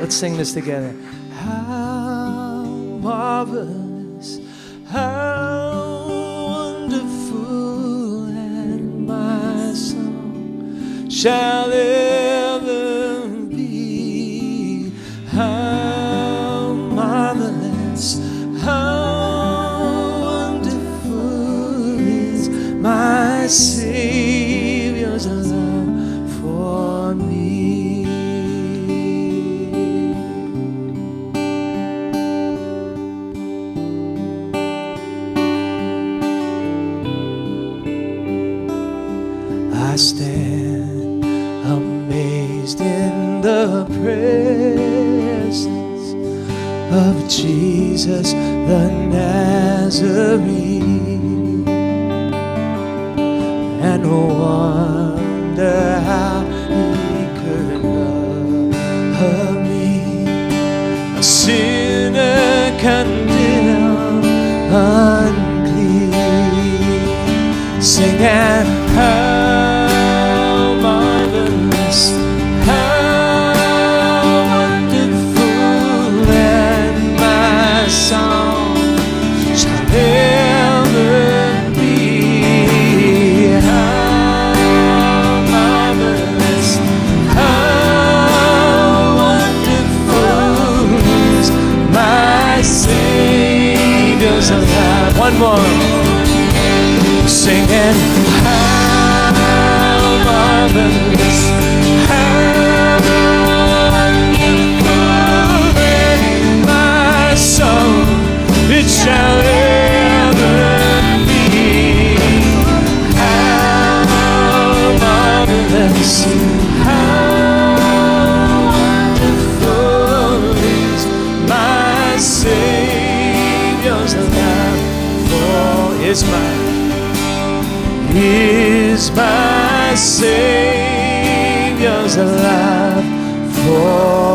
Let's sing this together. How marvelous, how wonderful, and my song shall ever be. How marvelous, how wonderful is my Savior's love for me. I stand amazed in the presence of Jesus the Nazarene, and wonder how he could love me, a sinner condemned unclean. Sing and how marvelous, how wonderful, and my song shall ever be. How marvelous, how wonderful is my Savior's love. One more. Singing, how marvelous, how wonderful, and my song it shall ever be. How marvelous, how wonderful is my Savior's love for is my Savior's love for